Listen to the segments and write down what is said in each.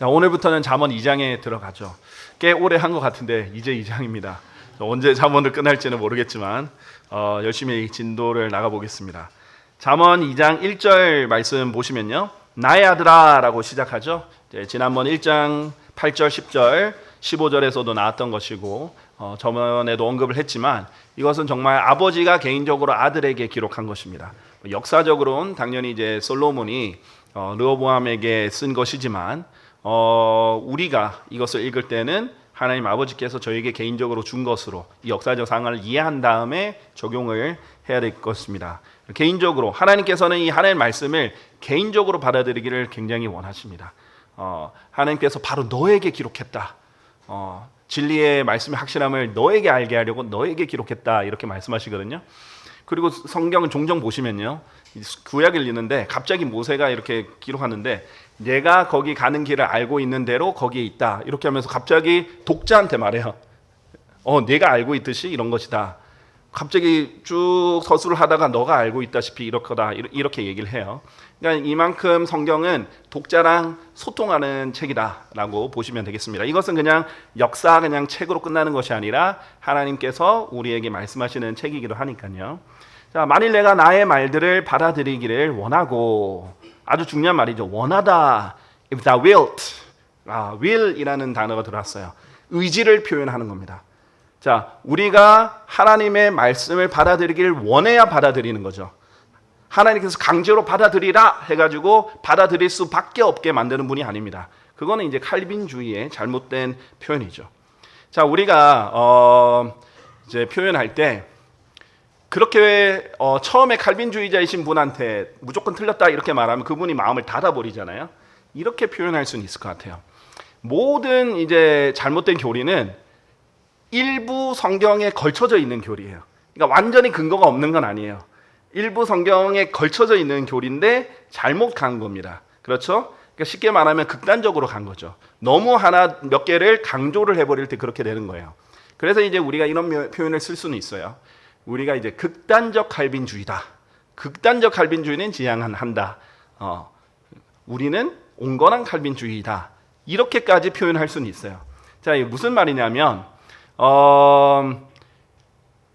자, 오늘부터는 잠언 2장에 들어가죠. 꽤 오래 한 것 같은데 이제 2장입니다. 언제 잠언을 끝날지는 모르겠지만 열심히 진도를 나가보겠습니다. 잠언 2장 1절 말씀 보시면요, 나의 아들아 라고 시작하죠. 지난번 1장 8절 10절 15절에서도 나왔던 것이고 저번에도 언급을 했지만 이것은 정말 아버지가 개인적으로 아들에게 기록한 것입니다. 역사적으로는 당연히 이제 솔로몬이 르호보암에게 쓴 것이지만 우리가 이것을 읽을 때는 하나님 아버지께서 저에게 개인적으로 준 것으로 이 역사적 상황을 이해한 다음에 적용을 해야 될 것입니다. 개인적으로 하나님께서는 이 하나님의 말씀을 개인적으로 받아들이기를 굉장히 원하십니다. 하나님께서 바로 너에게 기록했다. 진리의 말씀의 확실함을 너에게 알게 하려고 너에게 기록했다 이렇게 말씀하시거든요. 그리고 성경은 종종 보시면요, 구약을 읽는데 갑자기 모세가 이렇게 기록하는데 내가 거기 가는 길을 알고 있는 대로 거기에 있다 이렇게 하면서 갑자기 독자한테 말해요. 내가 알고 있듯이 이런 것이다. 갑자기 쭉 서술을 하다가 너가 알고 있다시피 이렇거다 이렇게 얘기를 해요. 그러니까 이만큼 성경은 독자랑 소통하는 책이다라고 보시면 되겠습니다. 이것은 그냥 역사 그냥 책으로 끝나는 것이 아니라 하나님께서 우리에게 말씀하시는 책이기도 하니까요. 자, 만일 내가 나의 말들을 받아들이기를 원하고, 아주 중요한 말이죠. 원하다. If thou wilt. will이라는 단어가 들어왔어요. 의지를 표현하는 겁니다. 자, 우리가 하나님의 말씀을 받아들이기를 원해야 받아들이는 거죠. 하나님께서 강제로 받아들이라 해가지고 받아들일 수밖에 없게 만드는 분이 아닙니다. 그거는 이제 칼빈주의의 잘못된 표현이죠. 자, 우리가 이제 표현할 때 그렇게 처음에 칼빈주의자이신 분한테 무조건 틀렸다 이렇게 말하면 그분이 마음을 닫아버리잖아요. 이렇게 표현할 수는 있을 것 같아요. 모든 이제 잘못된 교리는 일부 성경에 걸쳐져 있는 교리예요. 그러니까 완전히 근거가 없는 건 아니에요. 일부 성경에 걸쳐져 있는 교리인데 잘못 간 겁니다. 그렇죠? 그러니까 쉽게 말하면 극단적으로 간 거죠. 너무 하나 몇 개를 강조를 해버릴 때 그렇게 되는 거예요. 그래서 이제 우리가 이런 표현을 쓸 수는 있어요. 우리가 이제 극단적 칼빈주의다. 극단적 칼빈주의는 지향한다. 우리는 온건한 칼빈주의다. 이렇게까지 표현할 수는 있어요. 자, 이게 무슨 말이냐면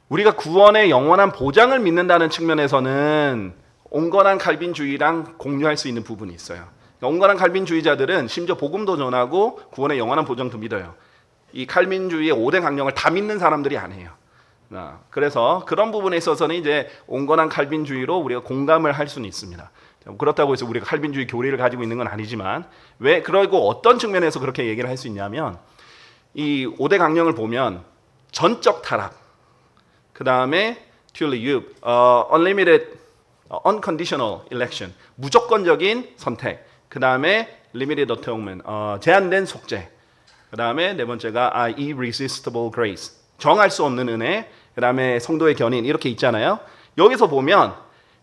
우리가 구원의 영원한 보장을 믿는다는 측면에서는 온건한 칼빈주의랑 공유할 수 있는 부분이 있어요. 그러니까 온건한 칼빈주의자들은 심지어 복음도 전하고 구원의 영원한 보장도 믿어요. 이 칼빈주의의 5대 강령을 다 믿는 사람들이 아니에요. 그래서 그런 부분에 있어서는 이제 온건한 칼빈주의로 우리가 공감을 할 수는 있습니다. 그렇다고 해서 우리가 칼빈주의 교리를 가지고 있는 건 아니지만 왜 그러고 어떤 측면에서 그렇게 얘기를 할 수 있냐면 이 5대 강령을 보면 전적 타락, 그 다음에 tuliyub, unlimited, unconditional election, 무조건적인 선택, 그 다음에 limited atonement, 제한된 속죄, 그 다음에 네 번째가 irresistible grace, 정할 수 없는 은혜, 그 다음에 성도의 견인 이렇게 있잖아요. 여기서 보면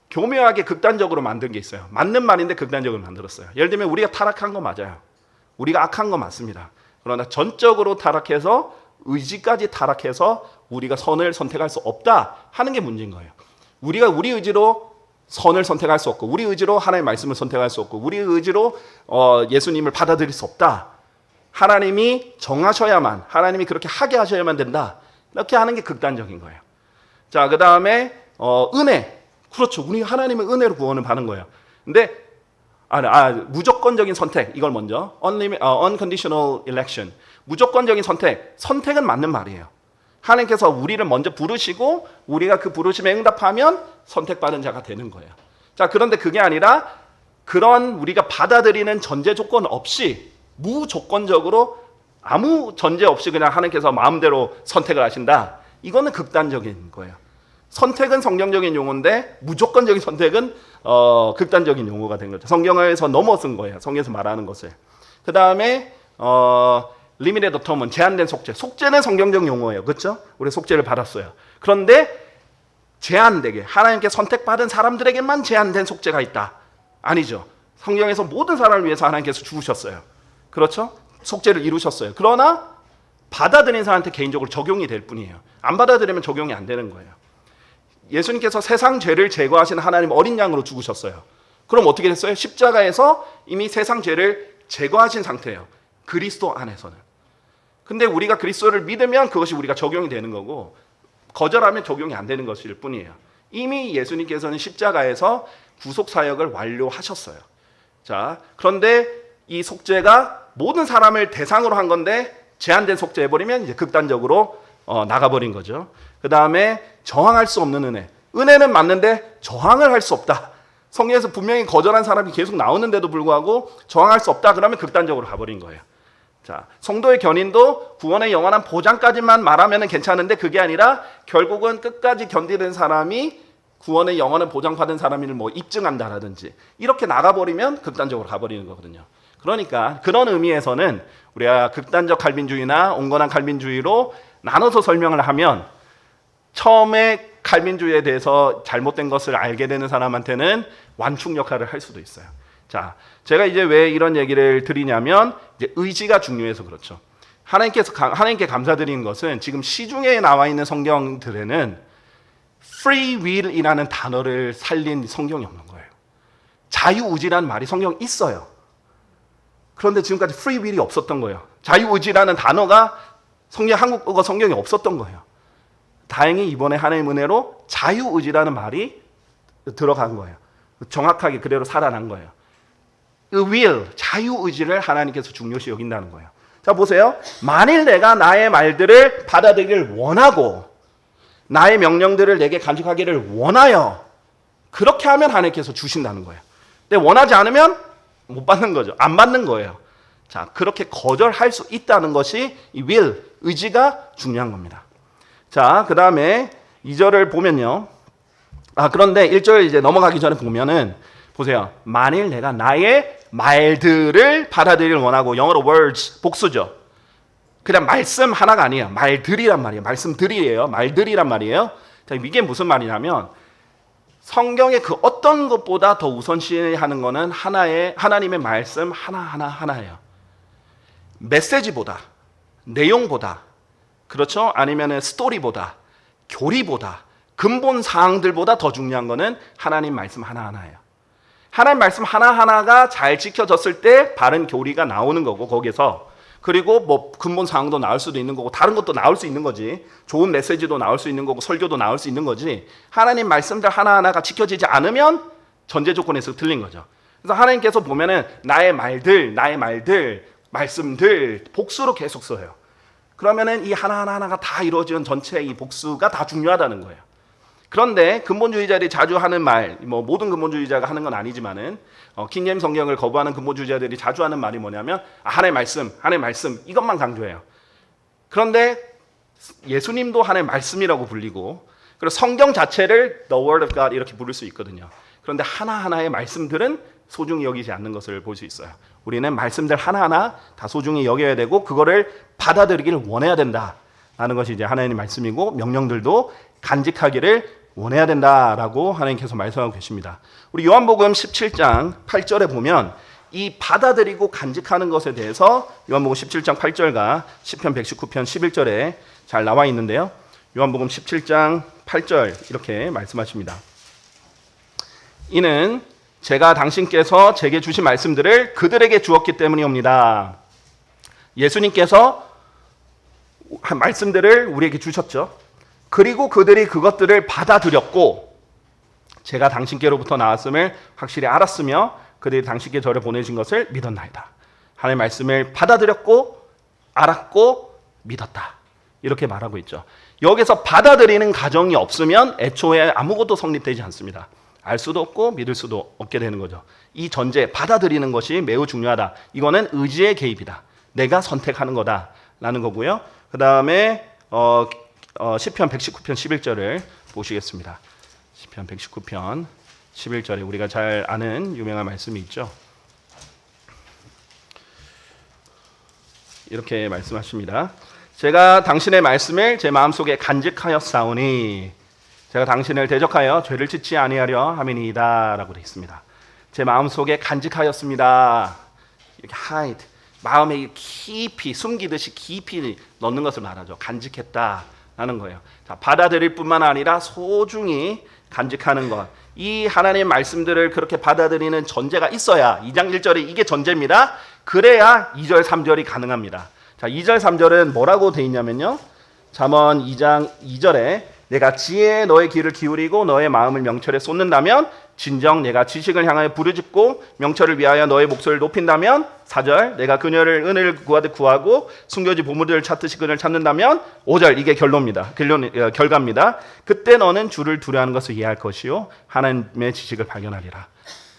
교묘하게 극단적으로 만든 게 있어요. 맞는 말인데 극단적으로 만들었어요. 예를 들면 우리가 타락한 거 맞아요. 우리가 악한 거 맞습니다. 그러나 전적으로 타락해서 의지까지 타락해서 우리가 선을 선택할 수 없다 하는 게 문제인 거예요. 우리가 우리 의지로 선을 선택할 수 없고 우리 의지로 하나님의 말씀을 선택할 수 없고 우리 의지로 예수님을 받아들일 수 없다. 하나님이 정하셔야만, 하나님이 그렇게 하게 하셔야만 된다. 이렇게 하는 게 극단적인 거예요. 자, 그 다음에 은혜. 그렇죠. 우리 하나님의 은혜로 구원을 받는 거예요. 근데 무조건적인 선택, 이걸 먼저 unconditional election, 무조건적인 선택은 맞는 말이에요. 하나님께서 우리를 먼저 부르시고 우리가 그 부르심에 응답하면 선택받은 자가 되는 거예요. 자, 그런데 그게 아니라 그런 우리가 받아들이는 전제 조건 없이 무조건적으로 아무 전제 없이 그냥 하나님께서 마음대로 선택을 하신다. 이거는 극단적인 거예요. 선택은 성경적인 용어인데 무조건적인 선택은 극단적인 용어가 된 거죠. 성경에서 넘어선 거예요. 성경에서 말하는 것을. 그 다음에 limited atonement, 제한된 속죄. 속죄는 성경적 용어예요. 그렇죠? 우리 속죄를 받았어요. 그런데 제한되게 하나님께 선택받은 사람들에게만 제한된 속죄가 있다. 아니죠. 성경에서 모든 사람을 위해서 하나님께서 죽으셨어요. 그렇죠? 속죄를 이루셨어요. 그러나 받아들인 사람한테 개인적으로 적용이 될 뿐이에요. 안 받아들이면 적용이 안 되는 거예요. 예수님께서 세상 죄를 제거하신 하나님 어린 양으로 죽으셨어요. 그럼 어떻게 됐어요? 십자가에서 이미 세상 죄를 제거하신 상태예요. 그리스도 안에서는. 근데 우리가 그리스도를 믿으면 그것이 우리가 적용이 되는 거고 거절하면 적용이 안 되는 것일 뿐이에요. 이미 예수님께서는 십자가에서 구속 사역을 완료하셨어요. 자, 그런데 이 속죄가 모든 사람을 대상으로 한 건데 제한된 속죄 해버리면 이제 극단적으로 나가버린 거죠. 그 다음에 저항할 수 없는 은혜. 은혜는 맞는데 저항을 할 수 없다. 성경에서 분명히 거절한 사람이 계속 나오는데도 불구하고 저항할 수 없다 그러면 극단적으로 가버린 거예요. 자, 성도의 견인도 구원의 영원한 보장까지만 말하면 괜찮은데 그게 아니라 결국은 끝까지 견디는 사람이 구원의 영원한 보장받은 사람을 뭐 입증한다라든지 이렇게 나가버리면 극단적으로 가버리는 거거든요. 그러니까 그런 의미에서는 우리가 극단적 칼빈주의나 온건한 칼빈주의로 나눠서 설명을 하면 처음에 칼빈주의에 대해서 잘못된 것을 알게 되는 사람한테는 완충 역할을 할 수도 있어요. 자, 제가 이제 왜 이런 얘기를 드리냐면 이제 의지가 중요해서 그렇죠. 하나님께 감사드리는 것은 지금 시중에 나와 있는 성경들에는 free will이라는 단어를 살린 성경이 없는 거예요. 자유의지라는 말이 성경에 있어요. 그런데 지금까지 free will이 없었던 거예요. 자유의지라는 단어가 한국어 성경에 없었던 거예요. 다행히 이번에 하나님의 은혜로 자유의지라는 말이 들어간 거예요. 정확하게 그대로 살아난 거예요. will, 자유의지를 하나님께서 중요시 여긴다는 거예요. 자, 보세요. 만일 내가 나의 말들을 받아들이기를 원하고 나의 명령들을 내게 간직하기를 원하여 그렇게 하면 하나님께서 주신다는 거예요. 근데 원하지 않으면 못 받는 거죠. 안 받는 거예요. 자, 그렇게 거절할 수 있다는 것이 이 will, 의지가 중요한 겁니다. 자, 그 다음에 2절을 보면요. 그런데 1절 이제 넘어가기 전에 보면은 보세요. 만일 내가 나의 말들을 받아들이길 원하고 영어로 words, 복수죠. 그냥 말씀 하나가 아니에요. 말들이란 말이에요. 말씀들이에요. 말들이란 말이에요. 자, 이게 무슨 말이냐면 성경의 그 어떤 것보다 더 우선시하는 거는 하나님의 말씀 하나예요. 메시지보다, 내용보다, 그렇죠? 아니면 스토리보다, 교리보다, 근본 사항들보다 더 중요한 거는 하나님 말씀 하나하나예요. 하나님 말씀 하나하나가 잘 지켜졌을 때 바른 교리가 나오는 거고 거기서 그리고 뭐 근본 사항도 나올 수도 있는 거고 다른 것도 나올 수 있는 거지. 좋은 메시지도 나올 수 있는 거고 설교도 나올 수 있는 거지. 하나님 말씀들 하나하나가 지켜지지 않으면 전제 조건에서 틀린 거죠. 그래서 하나님께서 보면은 나의 말들, 말씀들 복수로 계속 써요. 그러면은 이 하나하나가 다 이루어지는 전체의 이 복수가 다 중요하다는 거예요. 그런데 근본주의자들이 자주 하는 말, 뭐 모든 근본주의자가 하는 건 아니지만은 킹제임스 성경을 거부하는 근본주의자들이 자주 하는 말이 뭐냐면 하나님의 말씀 이것만 강조해요. 그런데 예수님도 하나님의 말씀이라고 불리고 그리고 성경 자체를 The Word of God 이렇게 부를 수 있거든요. 그런데 하나하나의 말씀들은 소중히 여기지 않는 것을 볼 수 있어요. 우리는 말씀들 하나하나 다 소중히 여겨야 되고 그거를 받아들이기를 원해야 된다라는 것이 이제 하나님의 말씀이고 명령들도 간직하기를 원해야 된다라고 하나님께서 말씀하고 계십니다. 우리 요한복음 17장 8절에 보면 이 받아들이고 간직하는 것에 대해서 요한복음 17장 8절과 시편 119편 11절에 잘 나와 있는데요. 요한복음 17장 8절 이렇게 말씀하십니다. 이는 제가 당신께서 제게 주신 말씀들을 그들에게 주었기 때문이옵니다. 예수님께서 말씀들을 우리에게 주셨죠. 그리고 그들이 그것들을 받아들였고 제가 당신께로부터 나왔음을 확실히 알았으며 그들이 당신께 저를 보내신 것을 믿었나이다. 하나님의 말씀을 받아들였고 알았고 믿었다. 이렇게 말하고 있죠. 여기서 받아들이는 과정이 없으면 애초에 아무것도 성립되지 않습니다. 알 수도 없고 믿을 수도 없게 되는 거죠. 이 전제 받아들이는 것이 매우 중요하다. 이거는 의지의 개입이다. 내가 선택하는 거다라는 거고요. 그 다음에 시편 119편 11절을 보시겠습니다. 시편 119편 11절에 우리가 잘 아는 유명한 말씀이 있죠. 이렇게 말씀하십니다. 제가 당신의 말씀을 제 마음속에 간직하였사오니 제가 당신을 대적하여 죄를 짓지 아니하려 함이니이다 라고 되어 있습니다. 제 마음속에 간직하였습니다. 이렇게 hide, 마음에 깊이 숨기듯이 깊이 넣는 것을 말하죠. 간직했다라는 거예요. 자, 받아들일 뿐만 아니라 소중히 간직하는 것. 이 하나님의 말씀들을 그렇게 받아들이는 전제가 있어야 2장 1절에 이게 전제입니다. 그래야 2절 3절이 가능합니다. 자, 2절 3절은 뭐라고 돼 있냐면요. 잠언 2장 2절에 내가 지혜에 너의 귀를 기울이고 너의 마음을 명철에 쏟는다면 진정 내가 지식을 향하여 부르짖고 명철을 위하여 너의 목소리를 높인다면 4절 내가 그녀를 은혜를 구하듯 구하고 숨겨진 보물들을 찾듯이 그녀를 찾는다면 5절 이게 결과입니다. 그때 너는 주를 두려워하는 것을 이해할 것이요 하나님의 지식을 발견하리라.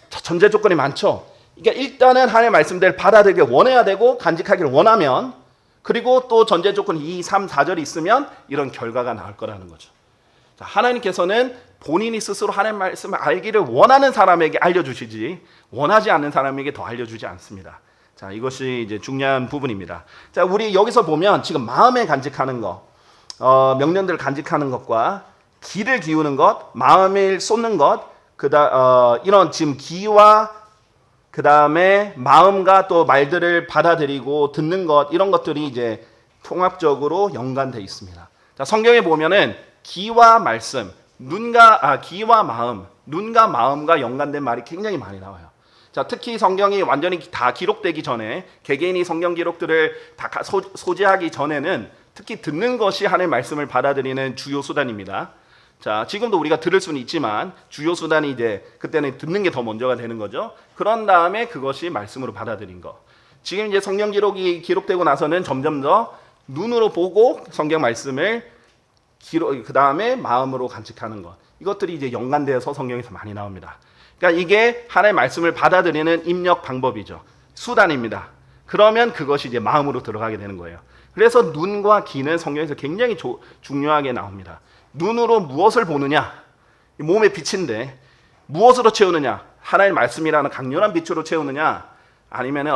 자, 전제 조건이 많죠. 그러니까 일단은 하나님의 말씀대로 받아들이길 원해야 되고 간직하기를 원하면, 그리고 또 전제 조건 2, 3, 4절이 있으면 이런 결과가 나올 거라는 거죠. 자, 하나님께서는 본인이 스스로 하나님의 말씀을 알기를 원하는 사람에게 알려주시지 원하지 않는 사람에게 더 알려주지 않습니다. 자, 이것이 이제 중요한 부분입니다. 자, 우리 여기서 보면 지금 마음에 간직하는 것, 명령들을 간직하는 것과 귀를 기우는 것, 마음을 쏟는 것, 이런 지금 귀와 그 다음에 마음과 또 말들을 받아들이고 듣는 것, 이런 것들이 이제 통합적으로 연관되어 있습니다. 자, 성경에 보면은 귀와 말씀, 귀와 마음, 눈과 마음과 연관된 말이 굉장히 많이 나와요. 자, 특히 성경이 완전히 다 기록되기 전에, 개개인이 성경 기록들을 다 소지하기 전에는 특히 듣는 것이 하나님의 말씀을 받아들이는 주요 수단입니다. 자, 지금도 우리가 들을 수는 있지만 주요 수단이 이제 그때는 듣는 게 더 먼저가 되는 거죠. 그런 다음에 그것이 말씀으로 받아들인 거. 지금 이제 성경 기록이 기록되고 나서는 점점 더 눈으로 보고 성경 말씀을 그 다음에 마음으로 간직하는 것. 이것들이 이제 연관되어서 성경에서 많이 나옵니다. 그러니까 이게 하나님의 말씀을 받아들이는 입력 방법이죠. 수단입니다. 그러면 그것이 이제 마음으로 들어가게 되는 거예요. 그래서 눈과 귀는 성경에서 굉장히 중요하게 나옵니다. 눈으로 무엇을 보느냐? 몸의 빛인데 무엇으로 채우느냐? 하나님의 말씀이라는 강렬한 빛으로 채우느냐? 아니면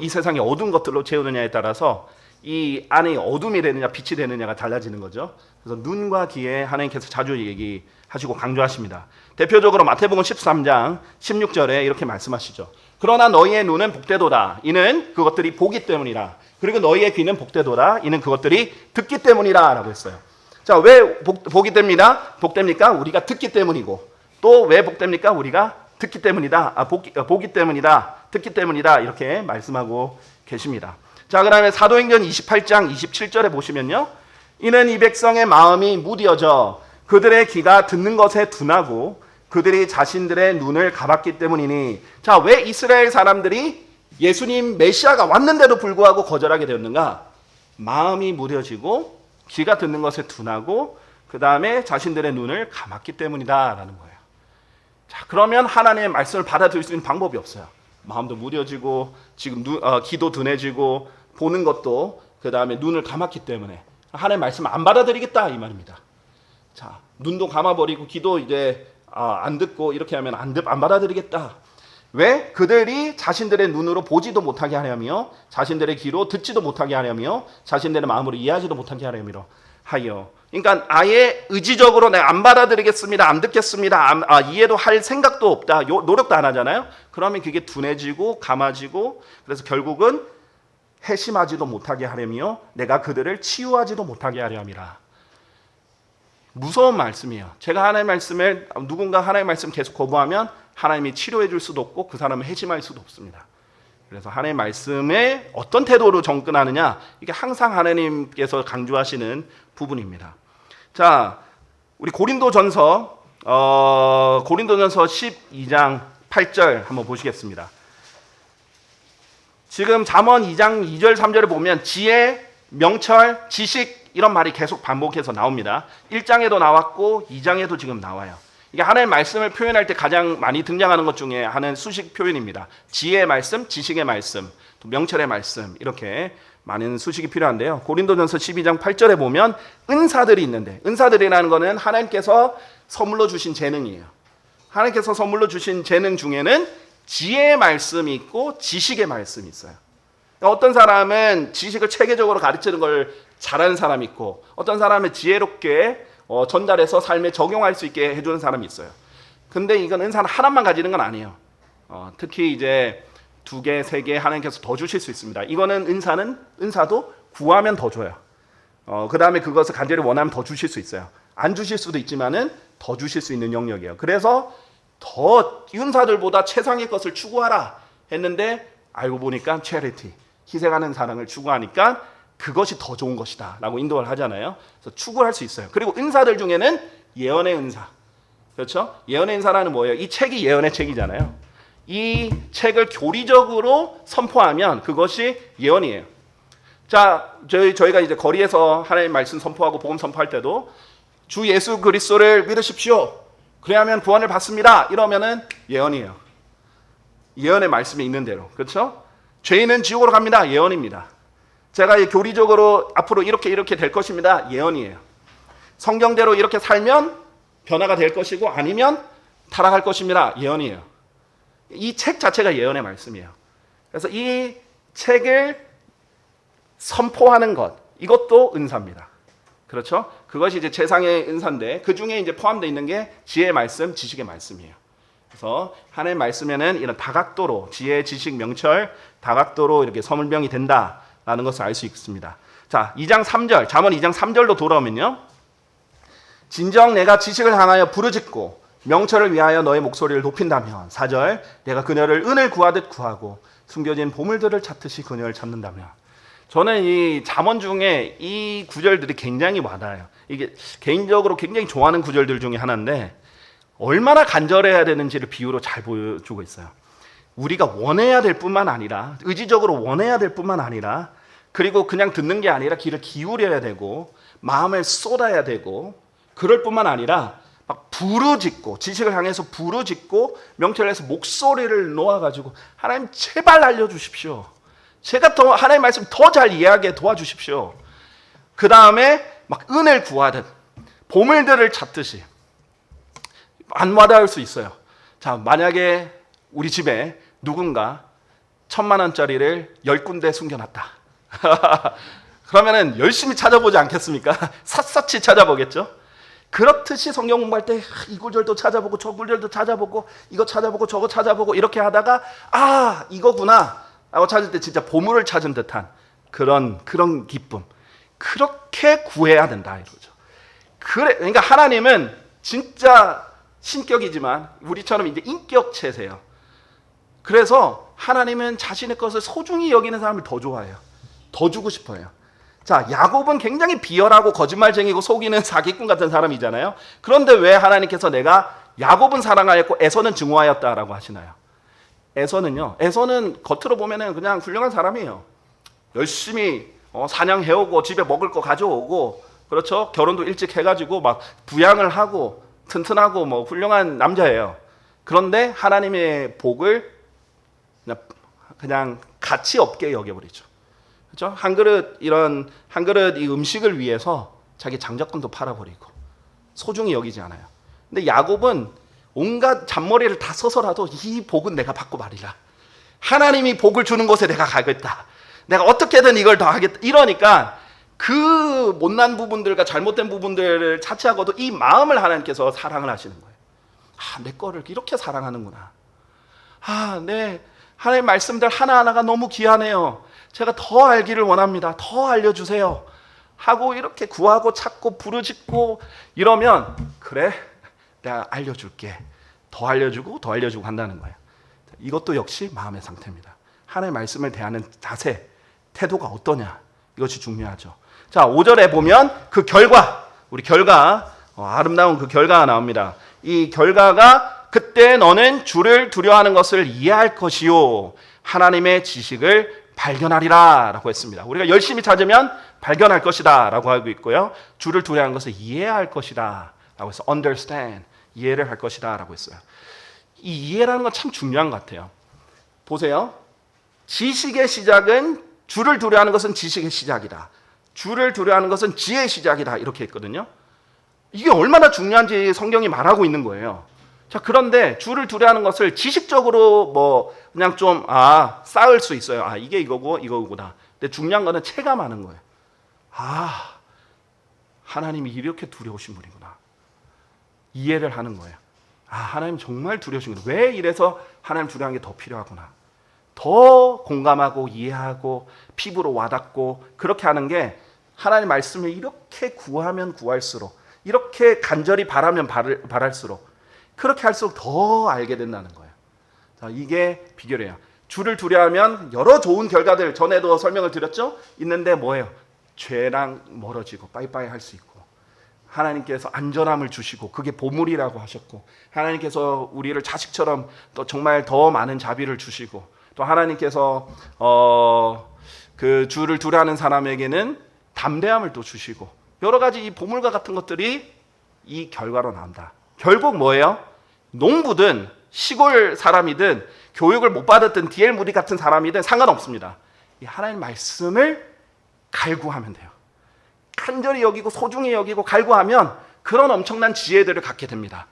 이 세상의 어두운 것들로 채우느냐에 따라서 이 안에 어둠이 되느냐 빛이 되느냐가 달라지는 거죠. 그래서 눈과 귀에 하나님께서 자주 얘기하시고 강조하십니다. 대표적으로 마태복음 13장 16절에 이렇게 말씀하시죠. 그러나 너희의 눈은 복되도다. 이는 그것들이 보기 때문이라. 그리고 너희의 귀는 복되도다. 이는 그것들이 듣기 때문이라 라고 했어요. 자, 왜 복이 됩니다? 복됩니까? 우리가 듣기 때문이고, 또 왜 복됩니까? 우리가 듣기 때문이다. 보기 때문이다. 듣기 때문이다. 이렇게 말씀하고 계십니다. 자, 그 다음에 사도행전 28장 27절에 보시면요. 이는 이 백성의 마음이 무디어져 그들의 귀가 듣는 것에 둔하고 그들이 자신들의 눈을 감았기 때문이니. 자, 왜 이스라엘 사람들이 예수님 메시아가 왔는데도 불구하고 거절하게 되었는가? 마음이 무뎌지고 귀가 듣는 것에 둔하고 그 다음에 자신들의 눈을 감았기 때문이다 라는 거예요. 자, 그러면 하나님의 말씀을 받아들일 수 있는 방법이 없어요. 마음도 무뎌지고 지금 귀도 둔해지고 보는 것도 그 다음에 눈을 감았기 때문에 하나님의 말씀을 안 받아들이겠다 이 말입니다. 자, 눈도 감아버리고 귀도 이제 안 듣고 이렇게 하면 안 받아들이겠다. 왜? 그들이 자신들의 눈으로 보지도 못하게 하려며 자신들의 귀로 듣지도 못하게 하려며 자신들의 마음으로 이해하지도 못하게 하려며 하여. 그러니까 아예 의지적으로 내가 안 받아들이겠습니다, 안 듣겠습니다, 이해도 할 생각도 없다, 노력도 안 하잖아요. 그러면 그게 둔해지고 감아지고 그래서 결국은 회심하지도 못하게 하려며 내가 그들을 치유하지도 못하게 하려 함이라. 무서운 말씀이에요. 제가 하나님의 말씀을 누군가 하나님의 말씀 계속 거부하면 하나님이 치료해 줄 수도 없고 그 사람을 회심할 수도 없습니다. 그래서 하나님의 말씀에 어떤 태도로 접근하느냐, 이게 항상 하나님께서 강조하시는 부분입니다. 자, 우리 고린도전서 12장 8절 한번 보시겠습니다. 지금 잠언 2장 2절 3절을 보면 지혜, 명철, 지식 이런 말이 계속 반복해서 나옵니다. 1장에도 나왔고 2장에도 지금 나와요. 이게 하나님의 말씀을 표현할 때 가장 많이 등장하는 것 중에 하나는 수식 표현입니다. 지혜의 말씀, 지식의 말씀, 또 명철의 말씀, 이렇게 많은 수식이 필요한데요. 고린도전서 12장 8절에 보면 은사들이 있는데, 은사들이라는 것은 하나님께서 선물로 주신 재능이에요. 하나님께서 선물로 주신 재능 중에는 지혜의 말씀이 있고 지식의 말씀이 있어요. 어떤 사람은 지식을 체계적으로 가르치는 걸 잘하는 사람이 있고, 어떤 사람은 지혜롭게 전달해서 삶에 적용할 수 있게 해주는 사람이 있어요. 근데 이건 은사는 하나만 가지는 건 아니에요. 특히 이제 2개, 3개 하나님께서 더 주실 수 있습니다. 이거는 은사도 구하면 더 줘요. 그 다음에 그것을 간절히 원하면 더 주실 수 있어요. 안 주실 수도 있지만은 더 주실 수 있는 영역이에요. 그래서 더 은사들보다 최상의 것을 추구하라 했는데 알고 보니까 charity, 희생하는 사랑을 추구하니까 그것이 더 좋은 것이다 라고 인도를 하잖아요. 그래서 추구할 수 있어요. 그리고 은사들 중에는 예언의 은사, 그렇죠? 예언의 은사라는 뭐예요? 이 책이 예언의 책이잖아요. 이 책을 교리적으로 선포하면 그것이 예언이에요. 자, 저희가 이제 거리에서 하나님 말씀 선포하고 복음 선포할 때도 주 예수 그리스도를 믿으십시오, 그래야면 구원을 받습니다, 이러면은 예언이에요. 예언의 말씀이 있는 대로, 그렇죠? 죄인은 지옥으로 갑니다, 예언입니다. 제가 교리적으로 앞으로 이렇게 될 것입니다, 예언이에요. 성경대로 이렇게 살면 변화가 될 것이고 아니면 타락할 것입니다, 예언이에요. 이 책 자체가 예언의 말씀이에요. 그래서 이 책을 선포하는 것, 이것도 은사입니다. 그렇죠? 그것이 이제 최상의 은사인데 그 중에 이제 포함되어 있는 게 지혜의 말씀, 지식의 말씀이에요. 그래서 하나님의 말씀에는 이런 다각도로 지혜, 지식, 명철, 다각도로 이렇게 서물병이 된다라는 것을 알 수 있습니다. 자, 2장 3절, 잠언 2장 3절로 돌아오면요. 진정 내가 지식을 향하여 부르짖고 명철을 위하여 너의 목소리를 높인다면, 4절, 내가 그녀를 은을 구하듯 구하고 숨겨진 보물들을 찾듯이 그녀를 찾는다면. 저는 이 잠언 중에 이 구절들이 굉장히 와닿아요. 이게 개인적으로 굉장히 좋아하는 구절들 중에 하나인데 얼마나 간절해야 되는지를 비유로 잘 보여주고 있어요. 우리가 원해야 될 뿐만 아니라, 의지적으로 원해야 될 뿐만 아니라, 그리고 그냥 듣는 게 아니라 귀를 기울여야 되고 마음을 쏟아야 되고, 그럴 뿐만 아니라 막 부르짖고, 지식을 향해서 부르짖고 명철을 해서 목소리를 놓아가지고 하나님 제발 알려주십시오, 제가 더 하나님의 말씀 더 잘 이해하게 도와주십시오. 그 다음에 막 은을 구하듯 보물들을 찾듯이. 안 와닿을 수 있어요. 자, 만약에 우리 집에 누군가 1,000,000원짜리를 10군데 숨겨놨다. 그러면은 열심히 찾아보지 않겠습니까? 샅샅이 찾아보겠죠? 그렇듯이 성경 공부할 때 이 구절도 찾아보고 저 구절도 찾아보고 이거 찾아보고 저거 찾아보고 이렇게 하다가 아, 이거구나 라고 찾을 때 진짜 보물을 찾은 듯한 그런 기쁨. 그렇게 구해야 된다 이거죠. 그러니까 하나님은 진짜 신격이지만 우리처럼 이제 인격체세요. 그래서 하나님은 자신의 것을 소중히 여기는 사람을 더 좋아해요. 더 주고 싶어요. 자, 야곱은 굉장히 비열하고 거짓말쟁이고 속이는 사기꾼 같은 사람이잖아요. 그런데 왜 하나님께서 내가 야곱은 사랑하였고 에서는 증오하였다라고 하시나요? 에서는 겉으로 보면은 그냥 훌륭한 사람이에요. 열심히 사냥해오고 집에 먹을 거 가져오고, 그렇죠? 결혼도 일찍 해가지고 막 부양을 하고 튼튼하고 뭐 훌륭한 남자예요. 그런데 하나님의 복을 그냥 가치 없게 여겨버리죠. 그렇죠? 한 그릇 이 음식을 위해서 자기 장자권도 팔아버리고 소중히 여기지 않아요. 근데 야곱은 온갖 잔머리를 다 써서라도 이 복은 내가 받고 말이라. 하나님이 복을 주는 곳에 내가 가겠다. 내가 어떻게든 이걸 더 하겠다. 이러니까 그 못난 부분들과 잘못된 부분들을 차치하고도 이 마음을 하나님께서 사랑을 하시는 거예요. 아, 내 거를 이렇게 사랑하는구나. 아, 네. 하나님의 말씀들 하나하나가 너무 귀하네요. 제가 더 알기를 원합니다. 더 알려주세요. 하고 이렇게 구하고 찾고 부르짖고 이러면 그래, 내가 알려줄게. 더 알려주고 더 알려주고 한다는 거예요. 이것도 역시 마음의 상태입니다. 하나님의 말씀을 대하는 자세, 태도가 어떠냐, 이것이 중요하죠. 자, 5절에 보면 그 결과, 우리 결과, 아름다운 그 결과가 나옵니다. 이 결과가 그때 너는 주를 두려워하는 것을 이해할 것이요 하나님의 지식을 발견하리라 라고 했습니다. 우리가 열심히 찾으면 발견할 것이다 라고 하고 있고요. 주를 두려워하는 것을 이해할 것이다 라고 해서 understand, 이해를 할 것이다 라고 했어요. 이 이해라는 건 참 중요한 것 같아요. 보세요. 지식의 시작은, 주를 두려워하는 것은 지식의 시작이다. 주를 두려워하는 것은 지혜의 시작이다. 이렇게 했거든요. 이게 얼마나 중요한지 성경이 말하고 있는 거예요. 자, 그런데 주를 두려워하는 것을 지식적으로 뭐 그냥 좀 쌓을 수 있어요. 이게 이거고 이거구나. 근데 중요한 거는 체감하는 거예요. 하나님이 이렇게 두려우신 분이구나. 이해를 하는 거예요. 하나님 정말 두려우신 분이구나. 왜 이래서 하나님 두려워하는 게 더 필요하구나. 더 공감하고 이해하고 피부로 와닿고 그렇게 하는 게, 하나님 말씀을 이렇게 구하면 구할수록, 이렇게 간절히 바라면 바랄수록, 그렇게 할수록 더 알게 된다는 거예요. 자, 이게 비결이에요. 주를 두려하면 여러 좋은 결과들 전에도 설명을 드렸죠? 있는데 뭐예요? 죄랑 멀어지고 빠이빠이 할 수 있고, 하나님께서 안전함을 주시고 그게 보물이라고 하셨고, 하나님께서 우리를 자식처럼 또 정말 더 많은 자비를 주시고, 또 하나님께서 그 주를 두려하는 사람에게는 담대함을 또 주시고, 여러 가지 이 보물과 같은 것들이 이 결과로 나온다. 결국 뭐예요? 농부든 시골 사람이든 교육을 못 받았던 D.L. 무디 같은 사람이든 상관없습니다. 이 하나님 말씀을 갈구하면 돼요. 간절히 여기고 소중히 여기고 갈구하면 그런 엄청난 지혜들을 갖게 됩니다.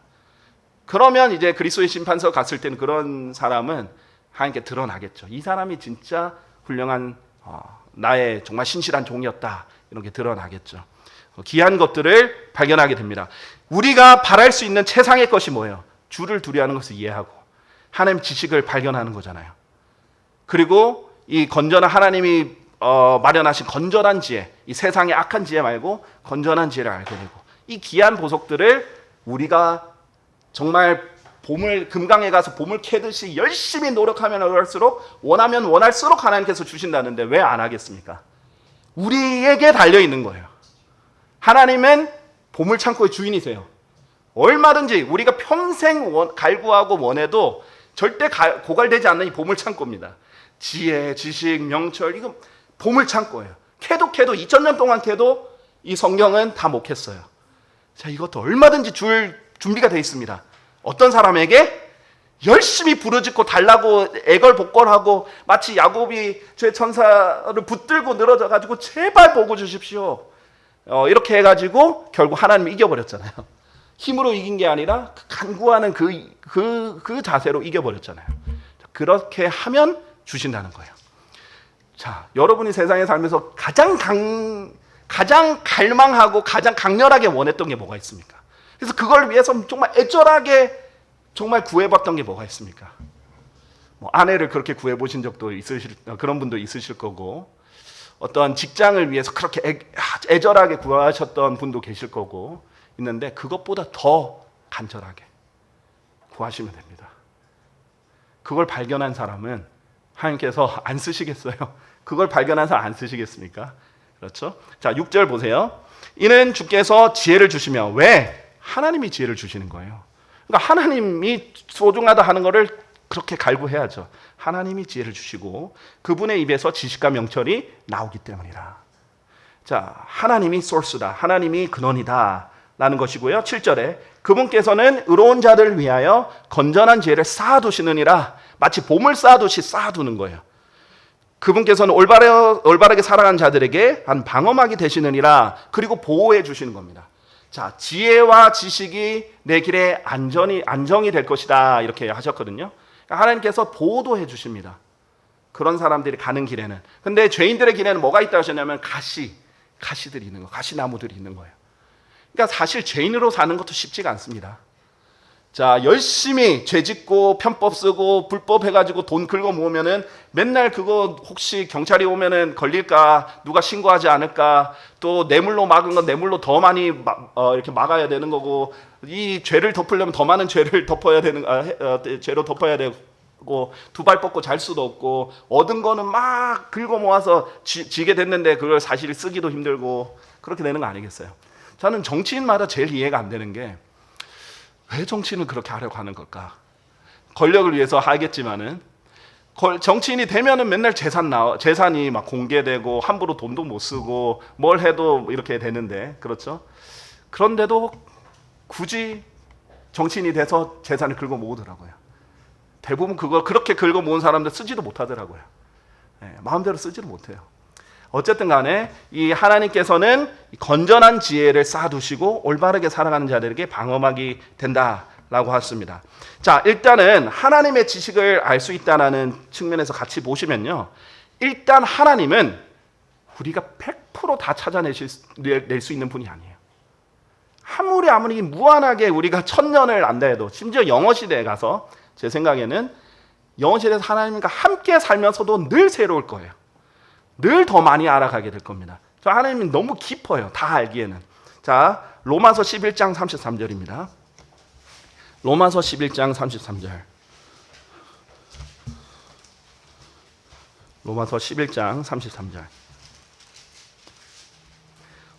그러면 이제 그리스도의 심판서 갔을 때는 그런 사람은 하나님께 드러나겠죠. 이 사람이 진짜 훌륭한 나의 정말 신실한 종이었다, 이런 게 드러나겠죠. 귀한 것들을 발견하게 됩니다. 우리가 바랄 수 있는 최상의 것이 뭐예요? 주를 두려워하는 것을 이해하고 하나님 지식을 발견하는 거잖아요. 그리고 이 건전한 하나님이 마련하신 건전한 지혜, 이 세상의 악한 지혜 말고 건전한 지혜를 알게 되고, 이 귀한 보석들을 우리가 정말 금강에 가서 보물 캐듯이 열심히 노력하면 할수록, 원하면 원할수록 하나님께서 주신다는데 왜 안 하겠습니까? 우리에게 달려 있는 거예요. 하나님은 보물 창고의 주인이세요. 얼마든지 우리가 평생 갈구하고 원해도 절대 고갈되지 않는 이 보물 창고입니다. 지혜, 지식, 명철, 이거 보물 창고예요. 캐도 2000년 동안 캐도 이 성경은 다 못 캤어요. 자, 이것도 얼마든지 줄 준비가 되어 있습니다. 어떤 사람에게 열심히 부르짖고 달라고 애걸복걸하고, 마치 야곱이 죄 천사를 붙들고 늘어져 가지고 제발 보고 주십시오, 이렇게 해가지고 결국 하나님이 이겨버렸잖아요. 힘으로 이긴 게 아니라 간구하는 그 자세로 이겨버렸잖아요. 그렇게 하면 주신다는 거예요. 자, 여러분이 세상에 살면서 가장 갈망하고 가장 강렬하게 원했던 게 뭐가 있습니까? 그래서 그걸 위해서 정말 애절하게 정말 구해봤던 게 뭐가 있습니까? 뭐 아내를 그렇게 구해보신 적도 그런 분도 있으실 거고, 어떤 직장을 위해서 그렇게 애절하게 구하셨던 분도 계실 거고 있는데, 그것보다 더 간절하게 구하시면 됩니다. 그걸 발견한 사람은 하나님께서 안 쓰시겠어요? 그걸 발견한 사람 안 쓰시겠습니까? 그렇죠? 자, 6절 보세요. 이는 주께서 지혜를 주시며, 왜? 하나님이 지혜를 주시는 거예요. 그러니까 하나님이 소중하다 하는 거를 그렇게 갈구해야죠. 하나님이 지혜를 주시고 그분의 입에서 지식과 명철이 나오기 때문이라. 자, 하나님이 소스다, 하나님이 근원이다 라는 것이고요. 7절에 그분께서는 의로운 자들을 위하여 건전한 지혜를 쌓아두시느니라. 마치 보물 쌓아두시 쌓아두는 거예요. 그분께서는 올바르게 살아가는 자들에게 한 방어막이 되시느니라. 그리고 보호해 주시는 겁니다. 자, 지혜와 지식이 내 길에 안정이 될 것이다, 이렇게 하셨거든요. 하나님께서 보호도 해 주십니다. 그런 사람들이 가는 길에는. 근데 죄인들의 길에는 뭐가 있다고 하셨냐면 가시들이 있는 거, 가시나무들이 있는 거예요. 그러니까 사실 죄인으로 사는 것도 쉽지가 않습니다. 자, 열심히 죄 짓고 편법 쓰고 불법 해가지고 돈 긁어 모으면은 맨날 그거 혹시 경찰이 오면은 걸릴까, 누가 신고하지 않을까, 또 뇌물로 막은 건 뇌물로 더 많이 이렇게 막아야 되는 거고, 이 죄를 덮으려면 더 많은 죄를 덮어야 되는 죄로 덮어야 되고, 두 발 뻗고 잘 수도 없고, 얻은 거는 막 긁어 모아서 지게 됐는데 그걸 사실 쓰기도 힘들고, 그렇게 되는 거 아니겠어요? 저는 정치인마다 제일 이해가 안 되는 게, 왜 정치인은 그렇게 하려고 하는 걸까? 권력을 위해서 하겠지만은, 정치인이 되면은 맨날 재산이 막 공개되고 함부로 돈도 못 쓰고 뭘 해도 이렇게 되는데, 그렇죠? 그런데도 굳이 정치인이 돼서 재산을 긁어 모으더라고요. 대부분 그걸 그렇게 긁어 모은 사람들 쓰지도 못하더라고요. 마음대로 쓰지도 못해요. 어쨌든 간에 이 하나님께서는 건전한 지혜를 쌓아두시고 올바르게 살아가는 자들에게 방어막이 된다라고 하셨습니다. 자, 일단은 하나님의 지식을 알 수 있다는 측면에서 같이 보시면요, 일단 하나님은 우리가 100% 다 찾아낼 수 있는 분이 아니에요. 아무리 무한하게 우리가 1000년을 안다 해도, 심지어 영어시대에 가서 제 생각에는 영어시대에서 하나님과 함께 살면서도 늘 새로울 거예요. 늘 더 많이 알아가게 될 겁니다. 하나님이 너무 깊어요, 다 알기에는. 자, 로마서 11장 33절입니다. 로마서 11장 33절. 로마서 11장 33절.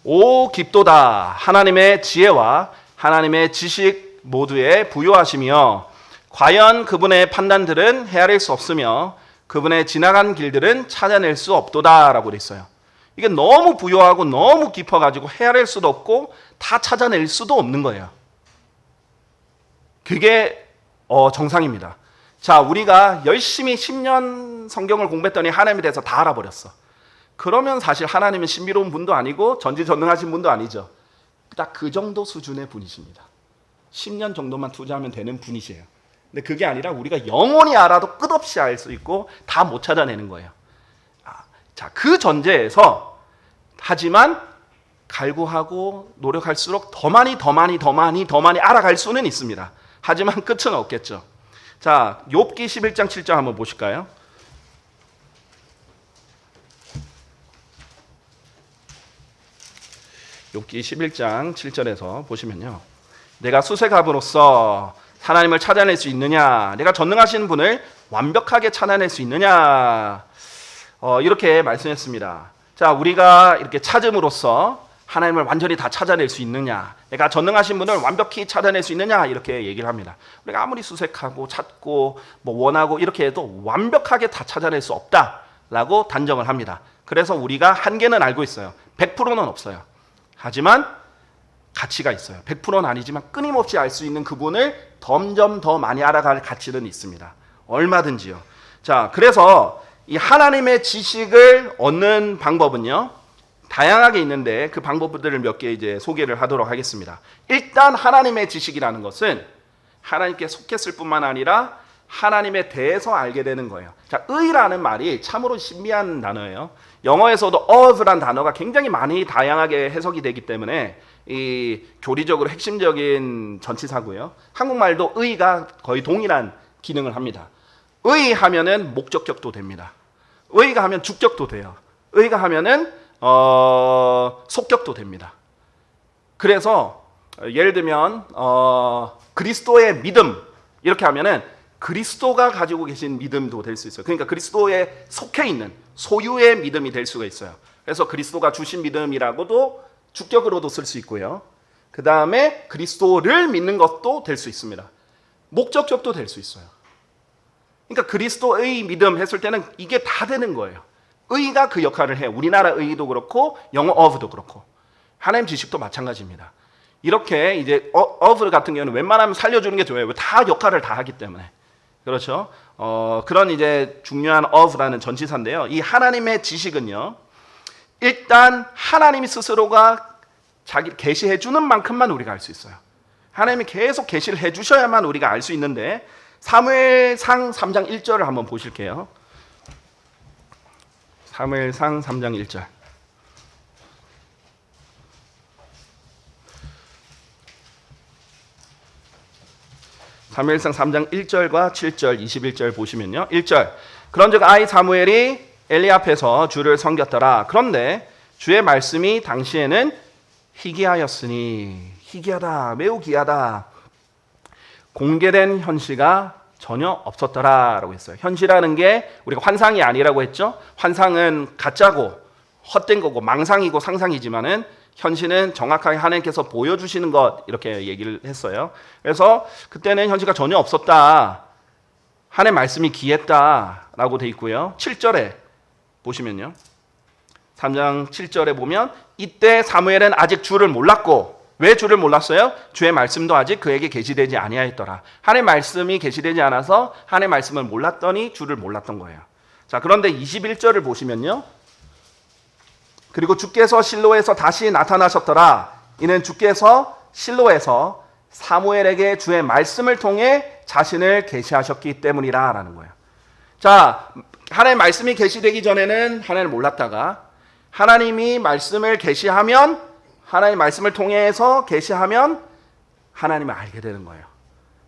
오 깊도다 하나님의 지혜와 하나님의 지식 모두에 부요하시며 과연 그분의 판단들은 헤아릴 수 없으며 그분의 지나간 길들은 찾아낼 수 없도다라고 그랬어요. 이게 너무 부요하고 너무 깊어가지고 헤아릴 수도 없고 다 찾아낼 수도 없는 거예요. 그게 정상입니다. 자, 우리가 열심히 10년 성경을 공부했더니 하나님에 대해서 다 알아버렸어. 그러면 사실 하나님은 신비로운 분도 아니고 전지전능하신 분도 아니죠. 딱 그 정도 수준의 분이십니다. 10년 정도만 투자하면 되는 분이세요. 근데 그게 아니라 우리가 영원히 알아도 끝없이 알 수 있고 다 못 찾아내는 거예요. 자, 그 전제에서 하지만 갈구하고 노력할수록 더 많이 알아갈 수는 있습니다. 하지만 끝은 없겠죠. 자, 욥기 11장 7절 한번 보실까요? 욥기 11장 7절에서 보시면요. 내가 수색함으로써 하나님을 찾아낼 수 있느냐? 내가 전능하신 분을 완벽하게 찾아낼 수 있느냐? 이렇게 말씀했습니다. 자, 우리가 이렇게 찾음으로써 하나님을 완전히 다 찾아낼 수 있느냐? 내가 전능하신 분을 완벽히 찾아낼 수 있느냐? 이렇게 얘기를 합니다. 우리가 아무리 수색하고 찾고 원하고 이렇게 해도 완벽하게 다 찾아낼 수 없다라고 단정을 합니다. 그래서 우리가 한계는 알고 있어요. 100%는 없어요. 하지만 가치가 있어요. 100%는 아니지만 끊임없이 알 수 있는 그분을 점점 더 많이 알아갈 가치는 있습니다. 얼마든지요. 자, 그래서 이 하나님의 지식을 얻는 방법은요, 다양하게 있는데 그 방법들을 몇 개 이제 소개를 하도록 하겠습니다. 일단 하나님의 지식이라는 것은 하나님께 속했을 뿐만 아니라 하나님에 대해서 알게 되는 거예요. 자, 의라는 말이 참으로 신비한 단어예요. 영어에서도 of란 단어가 굉장히 많이 다양하게 해석이 되기 때문에 이 교리적으로 핵심적인 전치사고요. 한국말도 의가 거의 동일한 기능을 합니다. 의 하면은 목적격도 됩니다. 의가 하면 주격도 돼요. 의가 하면은 속격도 됩니다. 그래서 예를 들면 그리스도의 믿음 이렇게 하면은 그리스도가 가지고 계신 믿음도 될 수 있어요. 그러니까 그리스도에 속해 있는 소유의 믿음이 될 수가 있어요. 그래서 그리스도가 주신 믿음이라고도 주격으로도 쓸 수 있고요. 그 다음에 그리스도를 믿는 것도 될 수 있습니다. 목적격도 될 수 있어요. 그러니까 그리스도의 믿음 했을 때는 이게 다 되는 거예요. 의가 그 역할을 해요. 우리나라 의도 그렇고 영어 of도 그렇고 하나님 지식도 마찬가지입니다. 이렇게 이제 of 같은 경우는 웬만하면 살려주는 게 좋아요. 다 역할을 다 하기 때문에. 그렇죠? 그런 이제 중요한 of라는 전치사인데요. 이 하나님의 지식은요, 일단 하나님이 스스로가 자기 계시해 주는 만큼만 우리가 알 수 있어요. 하나님이 계속 계시를 해 주셔야만 우리가 알 수 있는데 사무엘상 3장 1절을 한번 보실게요. 사무엘상 3장 1절. 사무엘상 3장 1절과 7절, 21절 보시면요. 1절. 그런즉 아이 사무엘이 엘리 앞에서 주를 섬겼더라. 그런데 주의 말씀이 당시에는 희귀하였으니, 희귀하다, 매우 귀하다. 공개된 현시가 전혀 없었더라라고 했어요. 현시라는 게 우리가 환상이 아니라고 했죠. 환상은 가짜고 헛된 거고 망상이고 상상이지만은 현시는 정확하게 하나님께서 보여주시는 것 이렇게 얘기를 했어요. 그래서 그때는 현시가 전혀 없었다. 하나님의 말씀이 귀했다라고 돼 있고요. 7절에 보시면요. 3장 7절에 보면 이때 사무엘은 아직 주를 몰랐고 왜 주를 몰랐어요? 주의 말씀도 아직 그에게 계시되지 아니하였더라. 하나님의 말씀이 계시되지 않아서 하나님의 말씀을 몰랐더니 주를 몰랐던 거예요. 자, 그런데 21절을 보시면요. 그리고 주께서 실로에서 다시 나타나셨더라. 이는 주께서 실로에서 사무엘에게 주의 말씀을 통해 자신을 계시하셨기 때문이라 라는 거예요. 자, 하나님의 말씀이 계시되기 전에는 하나님을 몰랐다가 하나님이 말씀을 계시하면 하나님의 말씀을 통해서 계시하면 하나님을 알게 되는 거예요.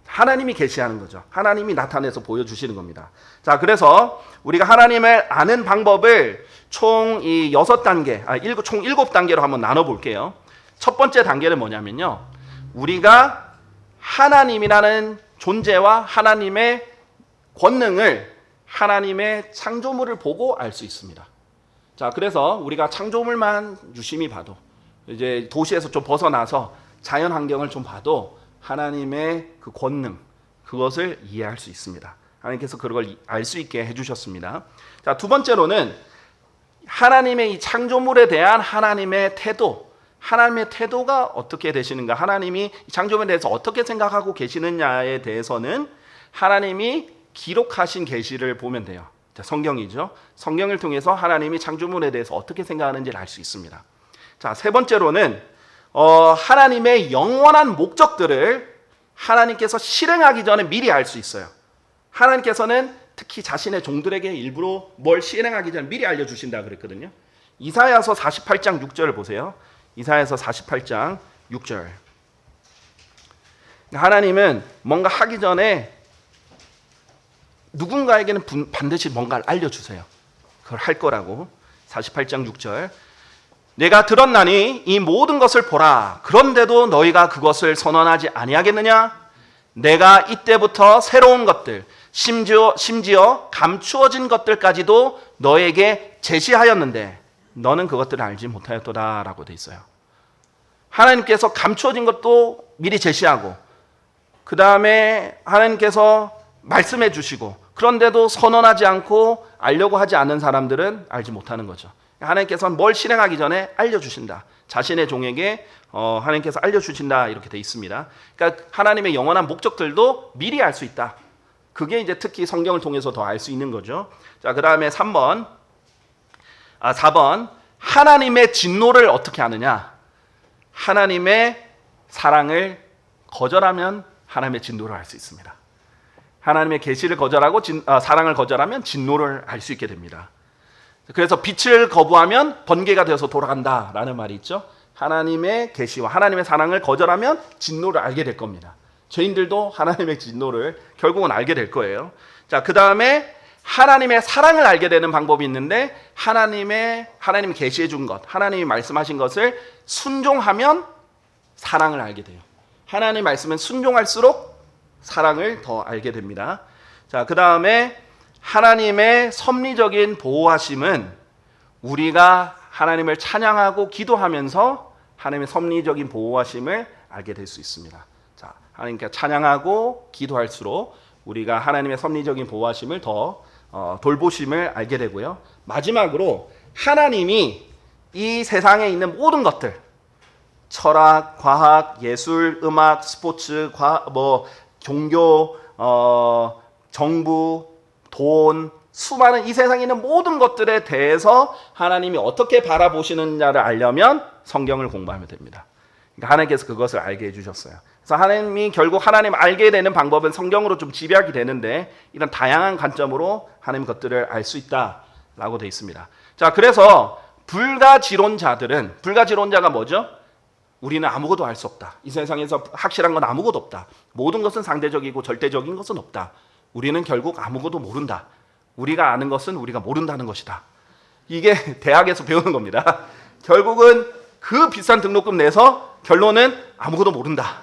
하나님이 계시하는 거죠. 하나님이 나타내서 보여주시는 겁니다. 자, 그래서 우리가 하나님을 아는 방법을 총 이 6단계, 총 7단계로 한번 나눠볼게요. 첫 번째 단계는 뭐냐면요. 우리가 하나님이라는 존재와 하나님의 권능을 하나님의 창조물을 보고 알 수 있습니다. 자, 그래서 우리가 창조물만 유심히 봐도, 이제 도시에서 좀 벗어나서 자연 환경을 좀 봐도 하나님의 그 권능, 그것을 이해할 수 있습니다. 하나님께서 그걸 알 수 있게 해주셨습니다. 자, 두 번째로는 하나님의 이 창조물에 대한 하나님의 태도, 하나님의 태도가 어떻게 되시는가, 하나님이 창조물에 대해서 어떻게 생각하고 계시느냐에 대해서는 하나님이 기록하신 계시를 보면 돼요. 자, 성경이죠. 성경을 통해서 하나님이 창조물에 대해서 어떻게 생각하는지를 알 수 있습니다. 자, 세 번째로는 하나님의 영원한 목적들을 하나님께서 실행하기 전에 미리 알 수 있어요. 하나님께서는 특히 자신의 종들에게 일부러 뭘 실행하기 전에 미리 알려주신다 그랬거든요. 이사야서 48장 6절을 보세요. 이사야서 48장 6절. 하나님은 뭔가 하기 전에 누군가에게는 반드시 뭔가를 알려주세요. 그걸 할 거라고. 48장 6절. 내가 들었나니 이 모든 것을 보라. 그런데도 너희가 그것을 선언하지 아니하겠느냐? 내가 이때부터 새로운 것들, 심지어 감추어진 것들까지도 너에게 제시하였는데 너는 그것들을 알지 못하였도다 라고 돼 있어요. 하나님께서 감추어진 것도 미리 제시하고, 그 다음에 하나님께서 말씀해 주시고, 그런데도 선언하지 않고 알려고 하지 않는 사람들은 알지 못하는 거죠. 하나님께서는 뭘 실행하기 전에 알려주신다. 자신의 종에게 하나님께서 알려주신다, 이렇게 돼 있습니다. 그러니까 하나님의 영원한 목적들도 미리 알 수 있다. 그게 이제 특히 성경을 통해서 더 알 수 있는 거죠. 자, 그 다음에 4번. 하나님의 진노를 어떻게 아느냐? 하나님의 사랑을 거절하면 하나님의 진노를 알 수 있습니다. 하나님의 계시를 거절하고 사랑을 거절하면 진노를 알 수 있게 됩니다. 그래서 빛을 거부하면 번개가 되어서 돌아간다라는 말이 있죠. 하나님의 계시와 하나님의 사랑을 거절하면 진노를 알게 될 겁니다. 죄인들도 하나님의 진노를 결국은 알게 될 거예요. 자, 그 다음에 하나님의 사랑을 알게 되는 방법이 있는데, 하나님이 계시해 준 것, 하나님이 말씀하신 것을 순종하면 사랑을 알게 돼요. 하나님 말씀은 순종할수록 사랑을 더 알게 됩니다. 자, 그 다음에 하나님의 섭리적인 보호하심은 우리가 하나님을 찬양하고 기도하면서 하나님의 섭리적인 보호하심을 알게 될 수 있습니다. 자, 하나님께 찬양하고 기도할수록 우리가 하나님의 섭리적인 보호하심을 더 돌보심을 알게 되고요. 마지막으로 하나님이 이 세상에 있는 모든 것들, 철학, 과학, 예술, 음악, 스포츠, 종교, 정부, 돈, 수많은 이 세상에 있는 모든 것들에 대해서 하나님이 어떻게 바라보시느냐를 알려면 성경을 공부하면 됩니다. 그러니까 하나님께서 그것을 알게 해주셨어요. 그래서 하나님이 결국 하나님 알게 되는 방법은 성경으로 좀 집약이 되는데, 이런 다양한 관점으로 하나님 것들을 알 수 있다라고 되어 있습니다. 자, 그래서 불가지론자가 뭐죠? 우리는 아무것도 알 수 없다. 이 세상에서 확실한 건 아무것도 없다. 모든 것은 상대적이고 절대적인 것은 없다. 우리는 결국 아무것도 모른다. 우리가 아는 것은 우리가 모른다는 것이다. 이게 대학에서 배우는 겁니다. 결국은 그 비싼 등록금 내서 결론은 아무것도 모른다.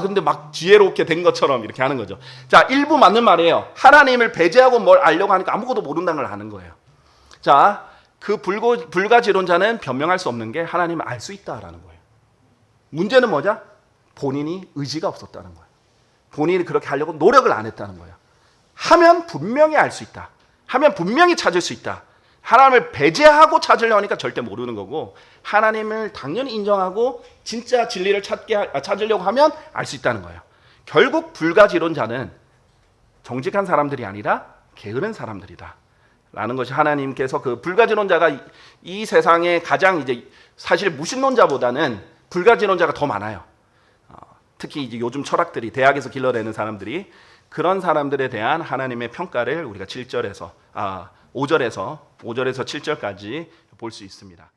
근데 막 지혜롭게 된 것처럼 이렇게 하는 거죠. 자, 일부 맞는 말이에요. 하나님을 배제하고 뭘 알려고 하니까 아무것도 모른다는 걸 아는 거예요. 자, 그 불가지론자는 변명할 수 없는 게 하나님을 알 수 있다라는 거예요. 문제는 뭐죠? 본인이 의지가 없었다는 거예요. 본인이 그렇게 하려고 노력을 안 했다는 거예요. 하면 분명히 알 수 있다. 하면 분명히 찾을 수 있다. 하나님을 배제하고 찾으려고 하니까 절대 모르는 거고, 하나님을 당연히 인정하고 진짜 진리를 찾으려고 하면 알 수 있다는 거예요. 결국 불가지론자는 정직한 사람들이 아니라 게으른 사람들이다 라는 것이, 하나님께서 그 불가지론자가 이 세상에 가장 이제 사실 무신론자보다는 불가지론자가 더 많아요. 특히 이제 요즘 철학들이 대학에서 길러내는 사람들이, 그런 사람들에 대한 하나님의 평가를 우리가 5절에서 7절까지 볼 수 있습니다.